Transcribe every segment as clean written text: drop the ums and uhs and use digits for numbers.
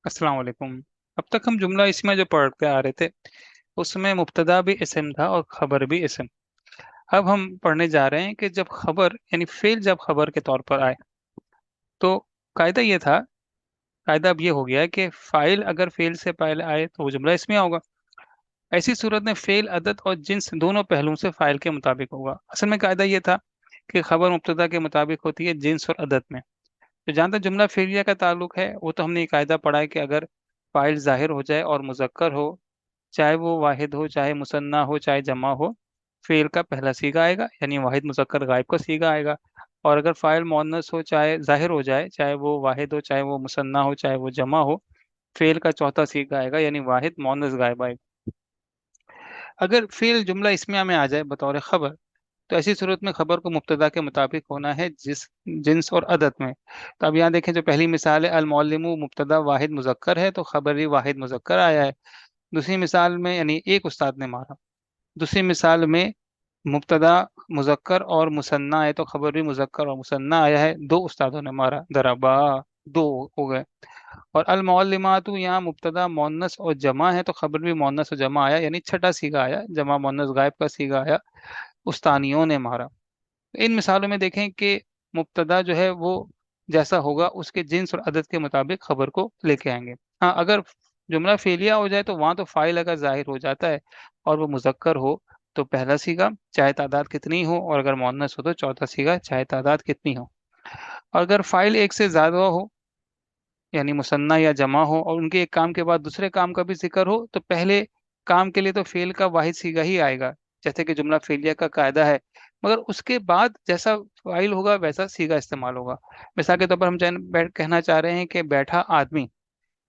अस्सलाम वालेकुम। अब तक हम जुमला इसमें जो पढ़ते आ रहे थे उसमें मुब्तदा भी इसम था और खबर भी इसम। अब हम पढ़ने जा रहे हैं कि जब खबर यानी फेल जब खबर के तौर पर आए तो कायदा ये था। कायदा अब ये हो गया है कि फाइल अगर फेल से पहले आए तो वो जुमला इसमें होगा। ऐसी सूरत में फेल अदद और जिन्स दोनों पहलुओं से फाइल के मुताबिक होगा। असल में कायदा ये था कि खबर मुब्तदा के मुताबिक होती है जिन्स और अदद में। तो जहाँ तक जुमला फेलिया का ताल्लुक है वो तो हमने ये कायदा पढ़ा है कि अगर फाइल जाहिर हो जाए और मुजक्कर हो, चाहे वो वाहिद हो चाहे मुसन्ना हो चाहे जमा हो, फेल का पहला सीगा आएगा यानी वाहिद मुजक्कर गायब का सीगा आएगा। और अगर फाइल मुअन्नस हो चाहे जाहिर हो जाए, चाहे वो वाहिद हो चाहे वो मुसन्ना हो चाहे वो जमा हो, फेल का चौथा सीगा आएगा यानी वाहिद मुअन्नस गायब आएगा। अगर फेल जुमला इसमिया में आ जाए बतौर खबर तो ऐसी सूरत में खबर को मुब्तदा के मुताबिक होना है जिस जिन्स और अदद में। तो अब यहाँ देखें, जो पहली मिसाल है अल मुअल्लिमु मुब्तदा वाहिद मुजक्कर है तो खबर भी वाहिद मुजक्कर आया है। दूसरी मिसाल में यानी एक उस्ताद ने मारा। दूसरी मिसाल में मुब्तदा मुजक्कर और मुसन्ना है तो खबर भी मुजक्कर और मुसन्ना आया है, दो उस्तादों ने मारा, दरबा, दो हो गए। और अल मुअल्लिमातु यहाँ मुब्तदा मुअन्नस और जमा है तो खबर भी मुअन्नस और जमा आया यानी छठा सीगा आया, जमा मुअन्नस गायब का सीगा आया, उस्तानियों ने मारा। इन मिसालों में देखें कि मुब्तदा जो है वो जैसा होगा उसके जिन्स और अदद के मुताबिक खबर को लेके आएंगे। हाँ, अगर जुमला फेलिया हो जाए तो वहां तो फाइल अगर जाहिर हो जाता है और वो मुजक्कर हो तो पहला सीगा चाहे तादाद कितनी हो, और अगर मुअन्नस हो तो चौथा सीगा चाहे तादाद कितनी हो। और अगर फाइल एक से ज्यादा हो यानी मुसन्ना या जमा हो और उनके एक काम के बाद दूसरे काम का भी जिक्र हो तो पहले काम के लिए तो फेल का वाहिद सीगा ही आएगा, जैसे कि जुमला फेलिया का कायदा है। मगर उसके बाद जैसा फाइल होगा वैसा सीगा इस्तेमाल होगा। मिसाल के तौर पर हम कहना चाह रहे हैं कि बैठा आदमी,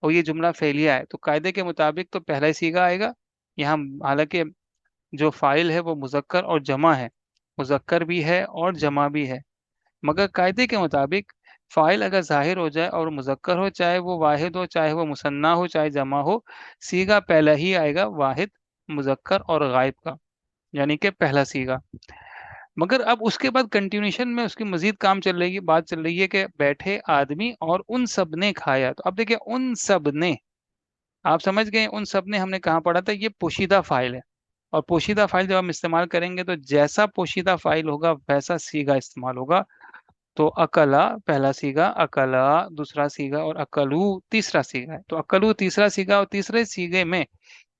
और ये जुमला फेलिया है तो कायदे के मुताबिक तो पहला ही सीगा आएगा यहाँ। हालांकि जो फाइल है वो मुजक्कर और जमा है, मुजक्कर भी है और जमा भी है, मगर कायदे के मुताबिक फाइल अगर जाहिर हो जाए और मुजक्कर हो, चाहे वो वाहिद हो चाहे वो मुसन्ना हो चाहे जमा हो, सीगा पहला ही आएगा वाहिद मुजक्कर और गायब का, यानी कि पहला सीगा। मगर अब उसके बाद कंटिन्यूशन में उसकी मजीद काम चल रही है, बात चल रही है कि बैठे आदमी और उन सब ने खाया। तो अब देखिए उन सब ने, आप समझ गए उन सब ने हमने कहाँ पढ़ा था, ये पोशीदा फाइल है। और पोशीदा फाइल जब हम इस्तेमाल करेंगे तो जैसा पोशीदा फाइल होगा वैसा सीगा इस्तेमाल होगा। तो अकला पहला सीगा, अकला दूसरा सीगा और अकलू तीसरा सीगा है। तो अकलू तीसरा सीगा और तीसरे सीगे में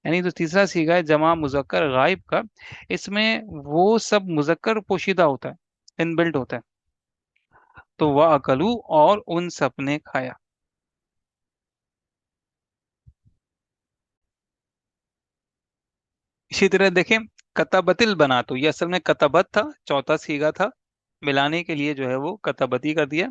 यानी जो तीसरा सीगा है जमा मुजक्कर गायब का, इसमें वो सब मुजक्कर पोशीदा होता है, इनबिल्ट होता है। तो वह अकलू और उन सब ने खाया। इसी तरह देखें, कतबतिल बना, तो ये असल में कतबत था, चौथा सीगा था, मिलाने के लिए जो है वो कतबती कर दिया।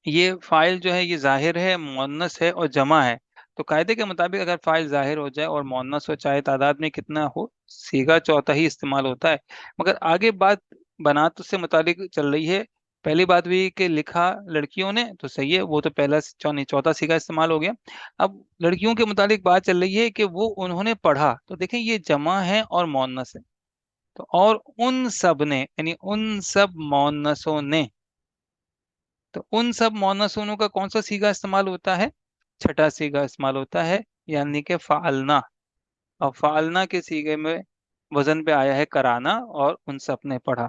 ये फाइल जो है ये जाहिर है, मुअन्नस है और जमा है। तो कायदे के मुताबिक अगर फाइल जाहिर हो जाए और मुअन्नस हो चाहे तादाद में कितना हो, सीगा चौथा ही इस्तेमाल होता है। मगर आगे बात बनात से मुतालिक चल रही है। पहली बात भी कि लिखा लड़कियों ने तो सही है, वो तो पहला नहीं चौथा सीगा इस्तेमाल हो गया। अब लड़कियों के मुतालिक बात चल रही है कि वो उन्होंने पढ़ा, तो देखें ये जमा है और मुअन्नस है। तो और उन सब ने यानी उन सब मुअन्नसों ने, तो उन सब मोनसूनों का कौन सा सीगा इस्तेमाल होता है, छठा सीगा इस्तेमाल होता है, यानी कि फालना। और फालना के सीगे में वजन पे आया है कराना और उन सब ने पढ़ा।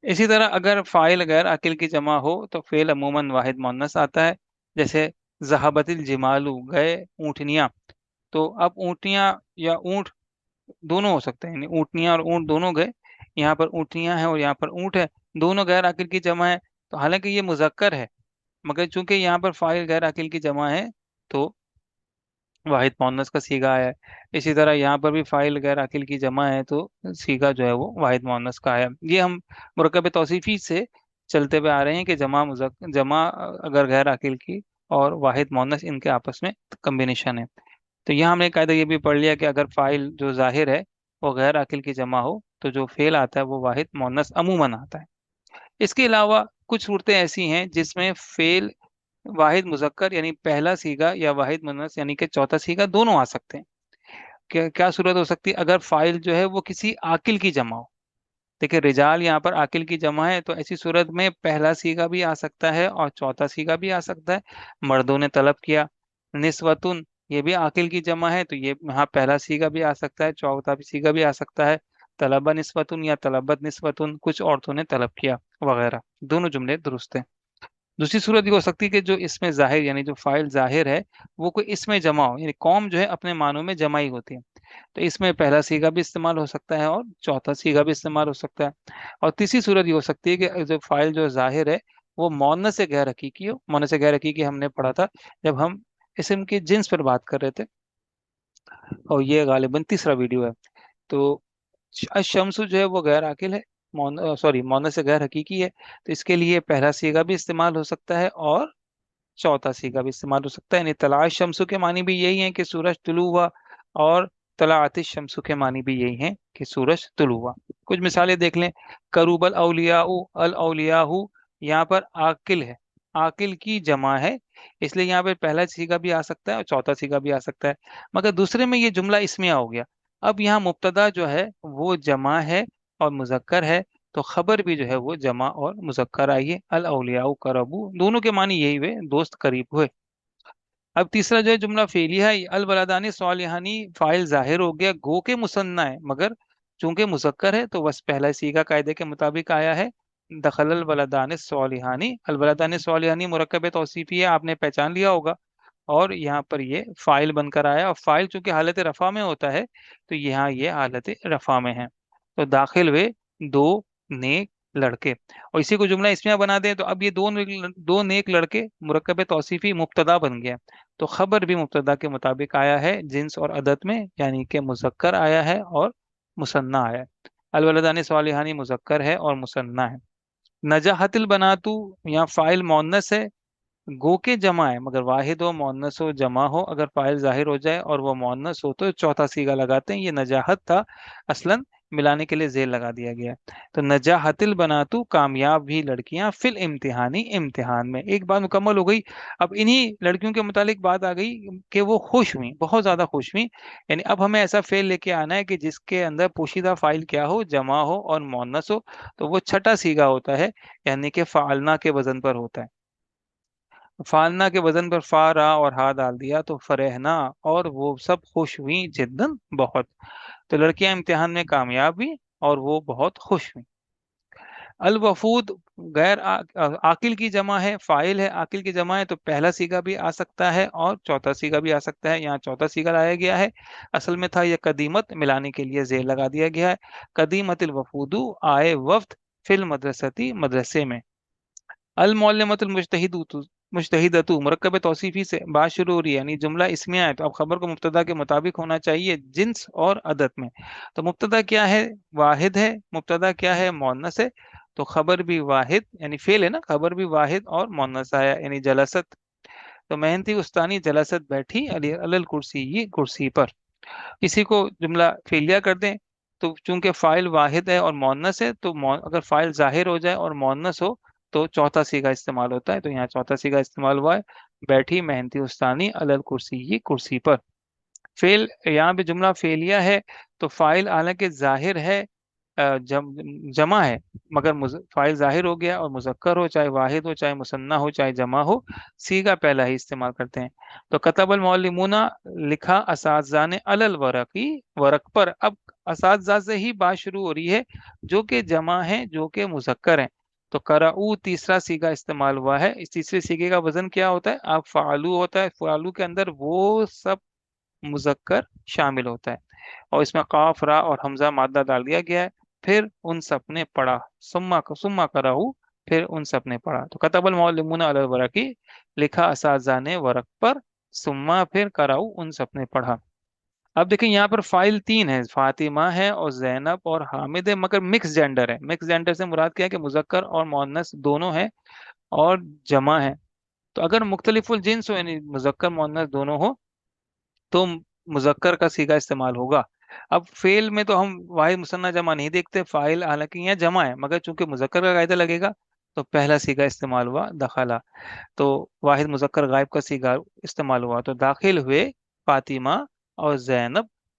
इसी तरह अगर फाइल गैर अकिल की जमा हो तो फेल अमूमन वाहिद मुअन्नस आता है। जैसे जहाबतिल जिमालू, गए ऊँटनियाँ। तो अब ऊँटनियाँ या ऊँट दोनों हो सकते हैं, यानी ऊँटनियाँ और ऊँट दोनों गए। यहाँ पर ऊँटनियाँ हैं और यहाँ पर ऊँट है, दोनों गैर अकिल की जमा है। तो हालांकि ये मुजक्कर है, मगर चूंकि यहाँ पर फाइल गैर अकिल की जमा है तो वाहिद मुअन्नस का सीगा आया है। इसी तरह यहाँ पर भी फाइल गैर अकिल की जमा है तो सीगा जो है वो वाहिद मुअन्नस का आया। ये हम मुरकब तौसीफी से चलते हुए आ रहे हैं कि जमा अगर गैर अकिल की और वाहिद मुअन्नस इनके आपस में कम्बिनेशन है। तो यहाँ हमने कायदा ये भी पढ़ लिया कि अगर फाइल जो जाहिर है वो गैर अकिल की जमा हो तो जो फेल आता है वो वाहिद मुअन्नस अमूमन आता है। इसके अलावा कुछ सूरतें ऐसी हैं जिसमें फेल वाहिद मुजक्कर यानी पहला सीगा या वाहिद मुन्नस यानी कि चौथा सीगा दोनों आ सकते हैं। क्या क्या सूरत हो सकती है, अगर फाइल जो है वो किसी आकिल की जमा हो। देखिए रिजाल यहाँ पर आकिल की जमा है, तो ऐसी सूरत में पहला सीगा भी आ सकता है और चौथा सीगा भी आ सकता है। मर्दों ने तलब किया। निस्वतुन, ये भी आकिल की जमा है, तो ये यहाँ पहला सीगा भी आ सकता है, चौथा भी सीगा भी आ सकता है। तलबा निस्वतुन या तलबत निस्वतुन, कुछ औरतों ने तलब किया वगैरह। दोनों जुमले दुरुस्त हैं। दूसरी सूरत ये हो सकती है कि जो इसमें जाहिर यानी जो फाइल जाहिर है वो कोई इसमें जमा हो, यानी कौम जो है अपने मानों में जमा ही होती है। तो इसमें पहला सीगा भी इस्तेमाल हो सकता है और चौथा सीगा भी इस्तेमाल हो सकता है। और तीसरी सूरत ये हो सकती है कि जो फाइल जो जाहिर है वो मुअन्नस से गैर हकीकी हो। मुअन्नस से गैर हकीकी हमने पढ़ा था जब हम इसम के जिन्स पर बात कर रहे थे, और ये गालिबन तीसरा वीडियो है। तो शम्सु जो है वो गैर आकिल है, मुअन्नस से गैर हकीकी है। तो इसके लिए पहला सीगा भी इस्तेमाल हो सकता है और चौथा सीगा भी इस्तेमाल हो सकता है। यानी तलाश शम्सु के मानी भी यही है कि सूरज तुलू हुआ, और तलाअतिश शम्सु के मानी भी यही है कि सूरज तुलू हुआ। कुछ मिसालें देख लें। करूबल औलियाउ अल औलियाहु, यहाँ पर आकिल है, आकिल की जमा है, इसलिए यहाँ पर पहला सीगा भी आ सकता है और चौथा सीगा भी आ सकता है। मगर दूसरे में ये जुमला इसमिया हो गया। अब यहाँ मुब्तदा जो है वो जमा है और मुजक्कर है, तो खबर भी जो है वो जमा और मुजक्कर आई है। अल औलियाउ करबू, दोनों के मानी यही हुए, दोस्त करीब हुए। अब तीसरा जो है जुमला फेलिया है। अल बलदानी सौलिहानी, फाइल जाहिर हो गया, गो के मुसन्ना है, मगर चूंकि मुजक्कर है तो बस पहला सीगा कायदे के मुताबिक आया है। दखल अल बलदान सौलिहानी, अल बलदान सौलिहानी मुरक्कब तौसीफी है, आपने पहचान लिया होगा। और यहाँ पर ये फाइल बनकर आया, और फाइल चूंकि हालत रफा में होता है तो यहाँ ये हालत रफा में है। तो दाखिल हुए दो नेक लड़के। और इसी को जुमला इसमें बना दें तो अब ये दो नेक लड़के मुरक्कब तौसीफी मुब्तदा बन गया। तो खबर भी मुब्तदा के मुताबिक आया है जिन्स और अदद में, यानी कि मुजक्कर आया है और मुसन्ना आया है। अलवलदानी सालिहानी मुजक्कर है और मुसन्ना है। नजाहतिल बनातु, यहाँ फाइल मोन्नस है, गो के जमा है, मगर वाहिद हो मोन्नस हो जमा हो, अगर फाइल जाहिर हो जाए और वो मोन्नस हो तो चौथा सीगा लगाते हैं। ये नजाहत था, असलन मिलाने के लिए जेल लगा दिया गया है। तो नजाहतिल बनातु, कामयाब भी लड़कियां, फिल इम्तिहानी, इम्तिहान में। एक बात मुकम्मल हो गई। अब इन्हीं लड़कियों के मुतालिक बात आ गई कि वो खुश हुई, बहुत ज्यादा खुश हुई। यानी अब हमें ऐसा फेल लेके आना है कि जिसके अंदर पोशीदा फाइल क्या हो, जमा हो और मोन्नस हो। तो वो छठा सीगा होता है, यानी कि फालना के वजन पर होता है। फालना के वजन पर फा रा और हा डाल दिया तो फरेहना, और वो सब खुश हुई जिद्दन, बहुत। तो लड़कियां इम्तिहान में कामयाब हुई और वो बहुत खुश हुई। अल वफूद आकिल की जमा है, फाइल है, आकिल की जमा है, तो पहला सीगा भी आ सकता है और चौथा सीगा भी आ सकता है। यहाँ चौथा सीगा लाया गया है। असल में था यह कदीमत, मिलाने के लिए जेल लगा दिया गया है। कदीमतिल वफूदु, आए वफ्द, फिल मदरसती, मदरसे में। अल मुअल्लिमतुल मुजतहिदतु, मुरक्कब तौसीफी से बात शुरू हो रही है, यानी जुमला इसमें आए तो अब खबर को मुब्तदा के मुताबिक होना चाहिए जिन्स और अदद में। तो मुब्तदा क्या है, वाहिद है। मुब्तदा क्या है, मुअन्नस है। तो खबर भी वाहिद, यानी फेल है ना, खबर भी वाहिद और मुअन्नस आया, यानी जलसत। तो मेहनती उस्तानी जलसत बैठी अली अलल कुर्सी, ये कुर्सी पर। किसी को जुमला फेलिया कर दें तो चूंकि फाइल वाहिद है और मोन्नस है, तो अगर फाइल जाहिर हो जाए और मोन्नस हो तो चौथा सीगा इस्तेमाल होता है। तो यहाँ चौथा सीगा इस्तेमाल हुआ है, बैठी मेहनती उस्तानी अलल कुर्सी, ये कुर्सी पर। फेल, यहाँ पे जुमला फेलिया है, तो फाइल हालांकि जाहिर है, जमा है, मगर फाइल जाहिर हो गया और मुजक्कर हो, चाहे वाहिद हो, चाहे मुसन्ना हो, चाहे जमा हो, सीगा पहला ही इस्तेमाल करते हैं। तो कतबल मौलिमुना, लिखा असातिज़ा ने, अलल वरक़ी, वरक पर। अब असातिज़ा से ही बात शुरू हो रही है, जो कि जमा है, जो कि मुजक्कर है। तो कराऊ तीसरा सीगा इस्तेमाल हुआ है। इस तीसरे सीगे का वजन क्या होता है, अब फालू होता है। फालू के अंदर वो सब मुजक्कर शामिल होता है, और इसमें काफ रा और हमजा मादा डाल दिया गया है। फिर उन सब ने पढ़ा, सुम्मा कराहू, फिर उन सब ने पढ़ा। तो कतबल मौलिमुना अल वरकी, लिखा असातिज़ा ने वरक पर, सुम्मा फिर कराऊ, उन सब ने पढ़ा। अब देखें यहाँ पर फाइल तीन है, फातिमा है और जैनब और हामिद है, मगर मिक्स जेंडर है। मिक्स जेंडर से मुराद क्या है कि मुजक्कर और मुअन्नस दोनों है और जमा है। तो अगर मुख्तलिफुल जिन्स हो, यानी मुजक्कर मुअन्नस दोनों हो, तो मुजक्कर का सीगा इस्तेमाल होगा। अब फेल में तो हम वाहिद मुसन्ना जमा नहीं देखते, फाइल हालांकि यहाँ जमा है, मगर चूंकि मुजक्कर का कायदा लगेगा तो पहला सीगा इस्तेमाल हुआ, दखला। तो वाहिद मुजक्कर गायब का सीगा इस्तेमाल हुआ, तो दाखिल हुए फातिमा और जैनब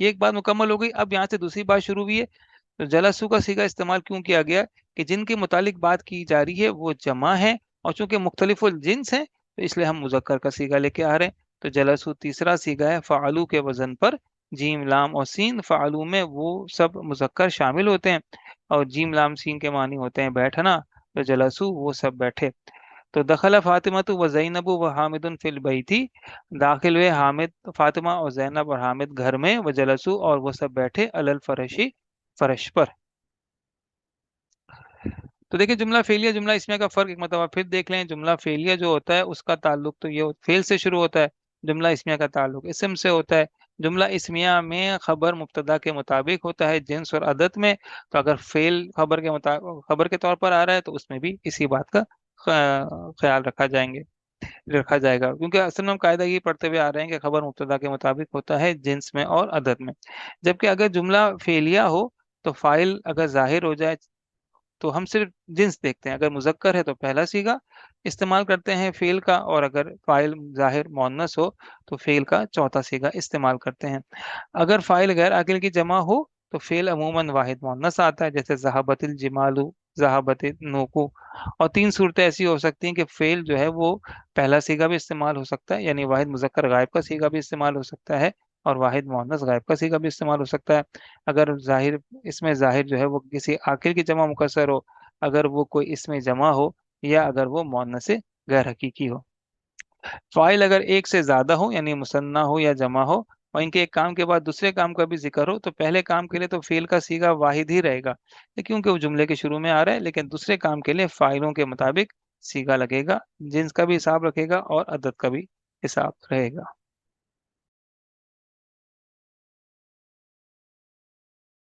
ये एक बात मुकम्मल हो गई। अब यहाँ से दूसरी बात शुरू हुई है। तो जलसू का सीगा इस्तेमाल क्यों किया गया कि जिनके मुतालिक बात की जा रही है वो जमा है, और चूंकि मुख्तलिफुल जिन्स हैं तो इसलिए हम मुजक्कर का सीगा लेके आ रहे हैं। तो जलसू तीसरा सीगा है फ़ालू के वजन पर। जीम लाम और सीन फ़ालू में वो सब मुजक्कर शामिल होते हैं, और जीम लाम सीन के मानी होते हैं बैठना। तो जलसू वो सब बैठे। तो दखला फातिमा तो व जैनब व हामिदुन फिल बैती। दाखिल हुए हामिद, फातिमा और जैनब और हामिद घर में। व जलसू और वो सब बैठे अलल फरशी, फर्श पर। तो देखिए जुमला फेलिया जुमला इसमें का फर्क एक मतलब फिर देख लें। जुमला फेलिया जो होता है उसका ताल्लुक तो ये फेल से शुरू होता है। जुमला इसमिया का ताल्लुक इसम से होता है। जुमला इसमिया में खबर मुब्तदा के मुताबिक होता है जिन्स और अदद में। तो अगर फेल खबर के मुताबिक खबर के तौर पर आ रहा है तो उसमें भी इसी बात का ख्याल रखा जाएगा, क्योंकि असल में हम कायदा ये पढ़ते हुए आ रहे हैं कि खबर मुब्तदा के मुताबिक होता है जिन्स में और अदद में। जबकि अगर जुमला फेलिया हो तो फाइल अगर जाहिर हो जाए तो हम सिर्फ जिन्स देखते हैं। अगर मुजक्कर है तो पहला सीगा इस्तेमाल करते हैं फेल का, और अगर फाइल जाहिर मुअन्नस हो तो फेल का चौथा सीगा इस्तेमाल करते हैं। अगर फाइल गैर आकिल की जमा हो तो फेल अमूमन वाहिद मुअन्नस आता है, जैसे जहाबतिल जिमालू, जहाबतिल नूकू। और तीन सूरतें ऐसी हो सकती हैं कि फेल जो है वो पहला सीगा भी इस्तेमाल हो सकता है, यानी वाहिद मुजक्कर गायब का सीगा भी इस्तेमाल हो सकता है, और वाहिद मुअन्नस गायब का सीगा भी इस्तेमाल हो सकता है। अगर जाहिर इसमें जाहिर जो है वो किसी आखिर की जमा मुकस्सर हो, अगर वो कोई इसमें जमा हो, या अगर वो मुअन्नस गैर हकीकी हो। फाइल अगर एक से ज्यादा हो यानी मुसन्ना हो या जमा हो, और इनके एक काम के बाद दूसरे काम का भी जिक्र हो, तो पहले काम के लिए तो फेल का सीगा वाहिद ही रहेगा, क्योंकि वो जुमले के शुरू में आ रहा है। लेकिन दूसरे काम के लिए फाइलों के मुताबिक सीगा लगेगा, जिन्स का भी हिसाब रखेगा और अदद का भी हिसाब रहेगा।